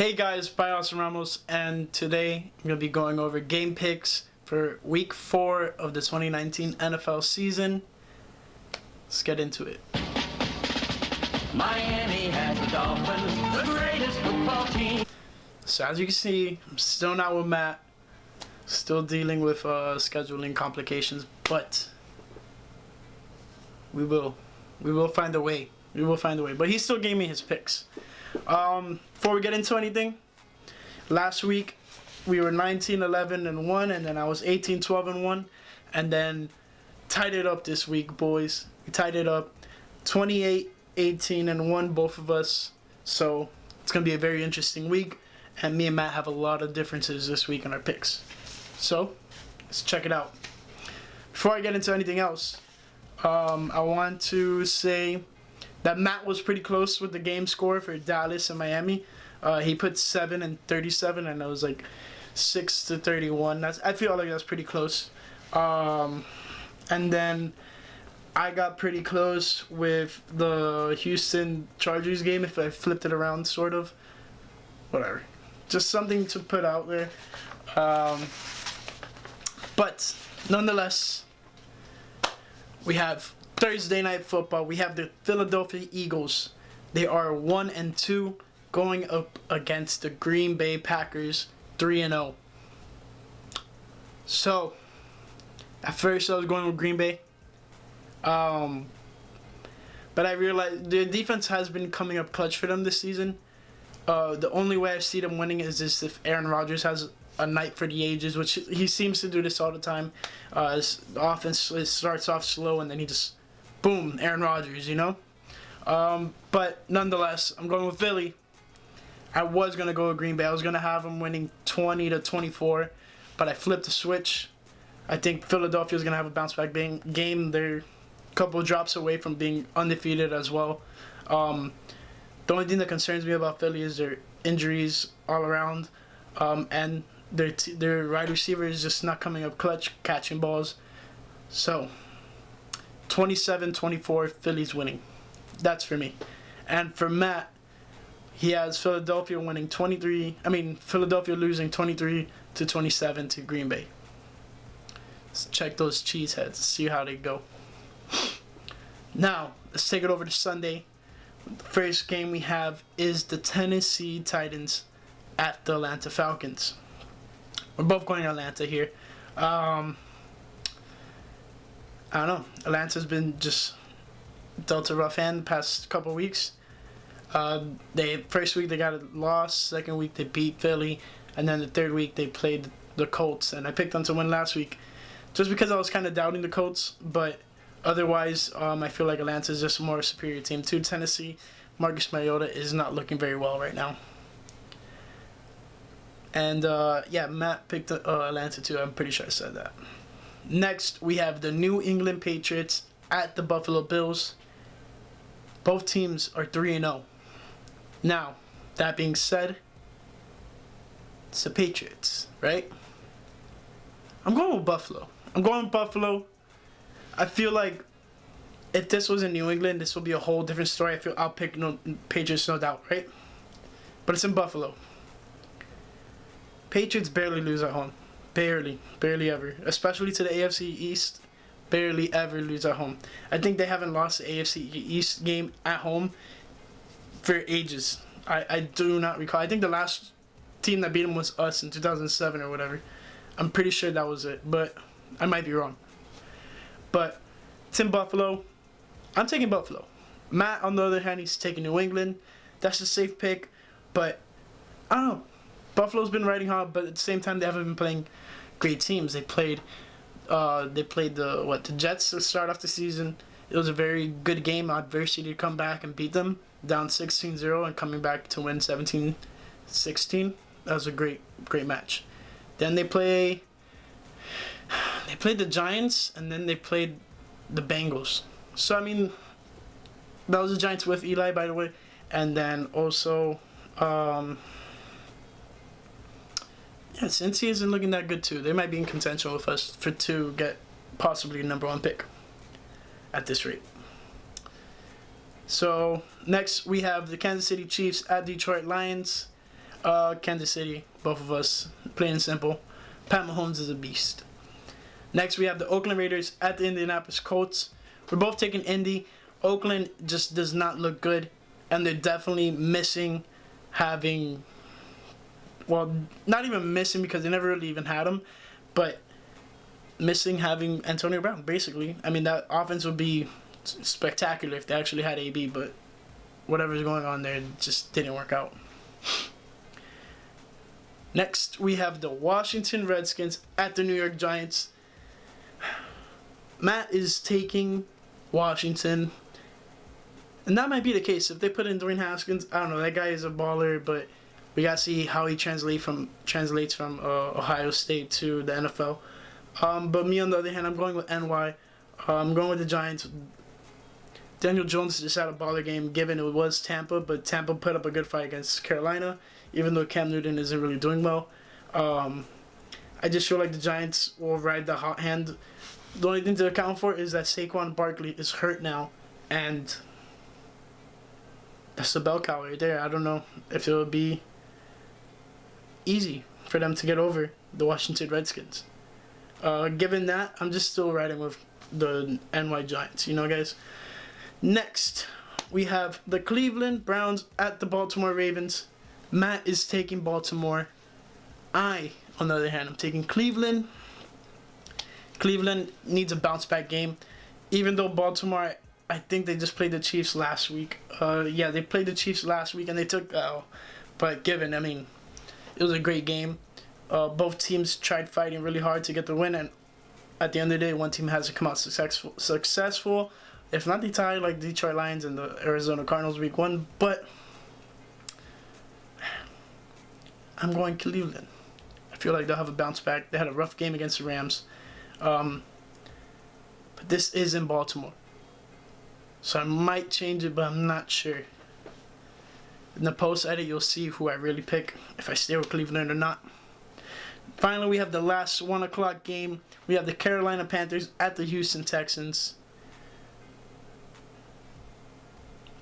Hey guys, Bios Ramos, and today I'm going to be going over game picks for week 4 of the 2019 NFL season. Let's get into it. Miami has the Dolphins, the greatest football team. So as you can see, I'm still not with Matt. Still dealing with scheduling complications, but we will find a way. We will find a way. But he still gave me his picks. Before we get into anything, last week we were 19-11-1, and then I was 18-12-1, and then tied it up this week, boys. We tied it up 28-18-1, both of us. So it's gonna be a very interesting week, and me and Matt have a lot of differences this week in our picks. So let's check it out. Before I get into anything else, I want to say that Matt was pretty close with the game score for Dallas and Miami. He put 7 and 37, and it was like 6-31. I feel like that's pretty close. And then I got pretty close with the Houston Chargers game. If I flipped it around, sort of. Whatever. Just something to put out there. But nonetheless, we have Thursday night football. We have the Philadelphia Eagles. They are 1-2 going up against the Green Bay Packers, 3-0. So at first I was going with Green Bay. But I realized their defense has been coming up clutch for them this season. The only way I see them winning is just if Aaron Rodgers has a night for the ages, which he seems to do this all the time. His offense starts off slow, and then he just, boom, Aaron Rodgers, you know? But nonetheless, I'm going with Philly. I was going to go with Green Bay. I was going to have them winning 20-24, but I flipped the switch. I think Philadelphia is going to have a bounce-back game. They're a couple of drops away from being undefeated as well. The only thing that concerns me about Philly is their injuries all around, and their wide receiver is just not coming up clutch, catching balls. So 27-24, Philly's winning. That's for me. And for Matt, he has Philadelphia Philadelphia losing 23-27 to Green Bay. Let's check those cheeseheads, see how they go. Now, let's take it over to Sunday. The first game we have is the Tennessee Titans at the Atlanta Falcons. We're both going to Atlanta here. I don't know. Atlanta's been just dealt a rough hand the past couple weeks. First week they got a loss. Second week they beat Philly, and then the third week they played the Colts. And I picked them to win last week, just because I was kind of doubting the Colts. But otherwise, I feel like Atlanta is just a more superior team to Tennessee. Marcus Mariota is not looking very well right now. And Matt picked Atlanta too. I'm pretty sure I said that. Next, we have the New England Patriots at the Buffalo Bills. Both teams are 3-0. Now, that being said, it's the Patriots, right? I'm going with Buffalo. I feel like if this was in New England, this will be a whole different story. I'll pick Patriots, no doubt, right? But it's in Buffalo. Patriots barely lose at home. Barely ever. Especially to the AFC East. Barely ever lose at home. I think they haven't lost the AFC East game at home for ages. I do not recall. I think the last team that beat them was us in 2007 or whatever. I'm pretty sure that was it, but I might be wrong. But it's in Buffalo. I'm taking Buffalo. Matt, on the other hand, he's taking New England. That's a safe pick, but I don't know. Buffalo's been riding hard, but at the same time, they haven't been playing great teams. They played the Jets to start off the season. It was a very good game. Adversity to come back and beat them, down 16-0 and coming back to win 17-16. That was a great match. Then they played the Giants, and then they played the Bengals. So I mean, that was the Giants with Eli, by the way, and then also. Cincy isn't looking that good too. They might be in contention with us to get possibly a number 1 pick at this rate. So next we have the Kansas City Chiefs at Detroit Lions. Kansas City, both of us, plain and simple. Pat Mahomes is a beast. Next, we have the Oakland Raiders at the Indianapolis Colts. We're both taking Indy. Oakland just does not look good, and they're definitely missing having, well, not even missing because they never really even had him, but missing having Antonio Brown, basically. I mean, that offense would be spectacular if they actually had AB, but whatever's going on there just didn't work out. Next, we have the Washington Redskins at the New York Giants. Matt is taking Washington, and that might be the case if they put in Dwayne Haskins. I don't know, that guy is a baller, but we gotta see how he translates from Ohio State to the NFL. But me on the other hand, I'm going with NY. I'm going with the Giants. Daniel Jones just had a baller game, given it was Tampa, but Tampa put up a good fight against Carolina, even though Cam Newton isn't really doing well. I just feel like the Giants will ride the hot hand. The only thing to account for is that Saquon Barkley is hurt now, and that's the bell cow right there. I don't know if it would be easy for them to get over the Washington Redskins. Given that, I'm just still riding with the NY Giants, you know, guys. Next, we have the Cleveland Browns at the Baltimore Ravens. Matt is taking Baltimore. I, on the other hand, I'm taking Cleveland. Cleveland needs a bounce back game. Even though Baltimore, I think they just played the Chiefs last week. Yeah, they played the Chiefs last week and they took L. But given, I mean, it was a great game. Both teams tried fighting really hard to get the win, and at the end of the day, one team has to come out successful. If not, they tie like Detroit Lions and the Arizona Cardinals week 1. But I'm going Cleveland. I feel like they'll have a bounce back. They had a rough game against the Rams. But this is in Baltimore. So I might change it, but I'm not sure. In the post edit, you'll see who I really pick, if I stay with Cleveland or not. Finally, we have the last 1 o'clock game. We have the Carolina Panthers at the Houston Texans.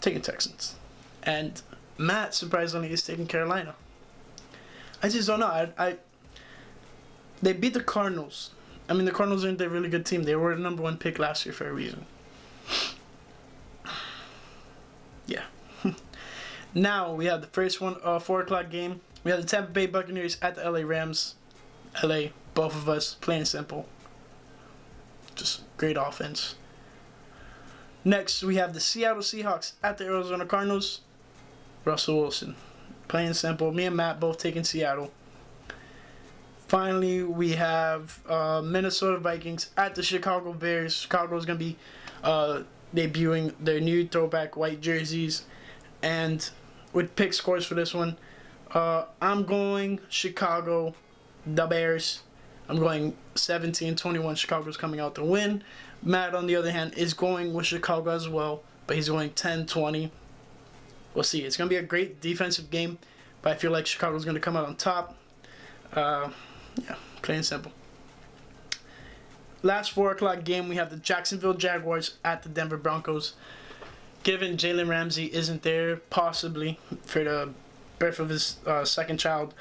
Taking Texans. And Matt, surprisingly, is taking Carolina. I just don't know. They beat the Cardinals. I mean, the Cardinals aren't a really good team. They were the number 1 pick last year for a reason. Yeah. Now, we have the first 4 o'clock game. We have the Tampa Bay Buccaneers at the LA Rams. LA, both of us, plain and simple. Just great offense. Next, we have the Seattle Seahawks at the Arizona Cardinals. Russell Wilson. Plain and simple. Me and Matt both taking Seattle. Finally, we have Minnesota Vikings at the Chicago Bears. Chicago's going to be debuting their new throwback white jerseys. And with pick scores for this one, I'm going Chicago, the Bears. I'm going 17-21. Chicago's coming out to win. Matt, on the other hand, is going with Chicago as well, but he's going 10-20. We'll see. It's going to be a great defensive game, but I feel like Chicago's going to come out on top. Yeah, plain and simple. Last 4 o'clock game, we have the Jacksonville Jaguars at the Denver Broncos. Given Jalen Ramsey isn't there, possibly, for the birth of his second child,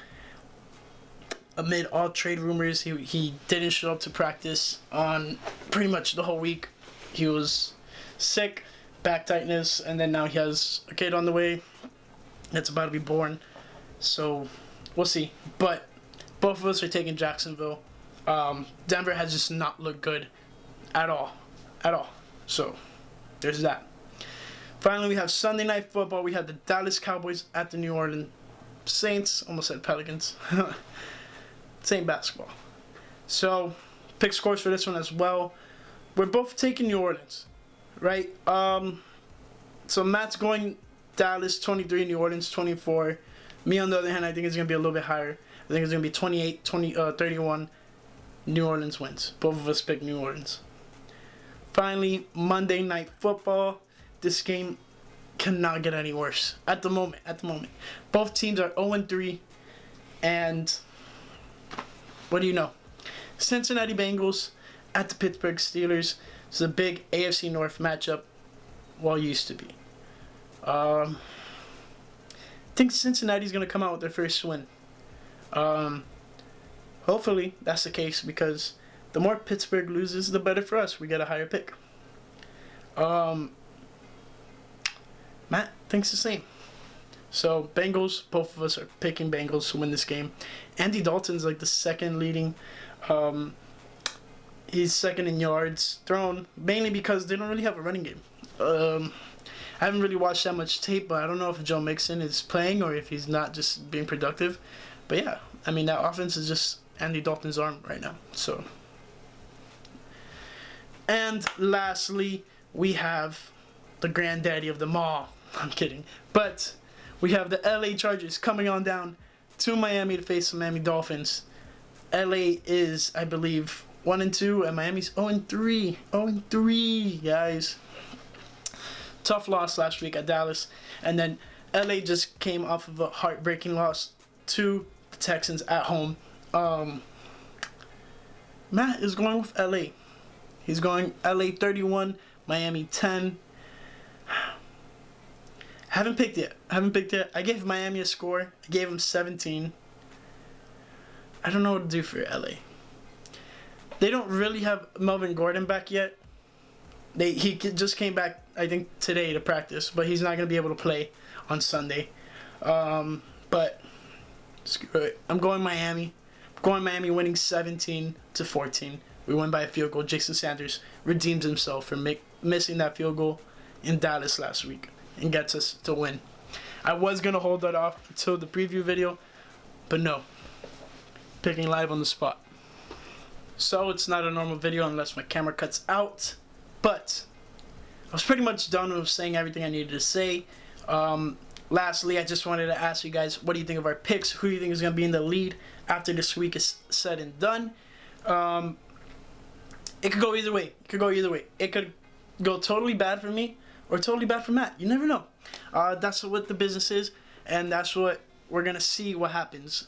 amid all trade rumors, he didn't show up to practice on pretty much the whole week. He was sick, back tightness, and then now he has a kid on the way that's about to be born. So, we'll see. But both of us are taking Jacksonville. Denver has just not looked good at all. So, there's that. Finally, we have Sunday Night Football. We have the Dallas Cowboys at the New Orleans Saints. Almost said Pelicans. Same basketball. So, pick scores for this one as well. We're both taking New Orleans, right? So Matt's going Dallas 23, New Orleans 24. Me, on the other hand, I think it's going to be a little bit higher. I think it's going to be 31. New Orleans wins. Both of us pick New Orleans. Finally, Monday Night Football. This game cannot get any worse at the moment. Both teams are 0-3, and what do you know? Cincinnati Bengals at the Pittsburgh Steelers. It's a big AFC North matchup. Well, used to be. think Cincinnati's going to come out with their first win. Hopefully that's the case, because the more Pittsburgh loses, the better for us. We get a higher pick. Matt thinks the same. So Bengals, both of us are picking Bengals to win this game. Andy Dalton's like the second leading. He's second in yards thrown, mainly because they don't really have a running game. I haven't really watched that much tape, but I don't know if Joe Mixon is playing or if he's not just being productive. But yeah, I mean, that offense is just Andy Dalton's arm right now. So, and lastly, we have the granddaddy of them all. I'm kidding. But we have the LA Chargers coming on down to Miami to face the Miami Dolphins. LA is, I believe, 1-2, and Miami's 0-3. 0-3, guys. Tough loss last week at Dallas. And then LA just came off of a heartbreaking loss to the Texans at home. Matt is going with LA. He's going LA 31, Miami 10. Haven't picked yet. I gave Miami a score. I gave him 17. I don't know what to do for LA. They don't really have Melvin Gordon back yet. He just came back, I think, today to practice, but he's not going to be able to play on Sunday. But screw it. I'm going Miami. Winning 17-14. We win by a field goal. Jason Sanders redeems himself for missing that field goal in Dallas last week and gets us to win. I was going to hold that off until the preview video, but no. Picking live on the spot. So it's not a normal video unless my camera cuts out. But I was pretty much done with saying everything I needed to say. Lastly, I just wanted to ask you guys, what do you think of our picks? Who do you think is going to be in the lead after this week is said and done? It could go either way. It could go totally bad for me or totally bad for Matt. You never know. That's what the business is, and that's what we're going to see what happens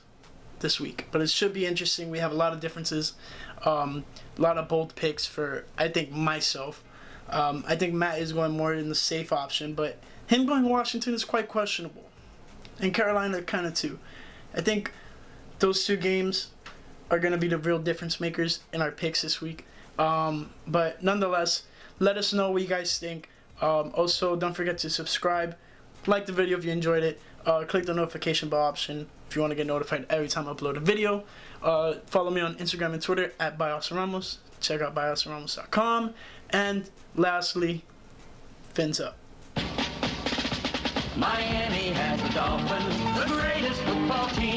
this week. But it should be interesting. We have a lot of differences, a lot of bold picks for, I think, myself. I think Matt is going more in the safe option, but him going to Washington is quite questionable. And Carolina kind of too. I think those two games are going to be the real difference makers in our picks this week. But nonetheless, let us know what you guys think. Also, don't forget to subscribe. Like the video if you enjoyed it. Click the notification bell option if you want to get notified every time I upload a video. Follow me on Instagram and Twitter at @ByAustenRamos. Check out ByAustenRamos.com. And lastly, fins up. Miami has the Dolphins, the greatest football team.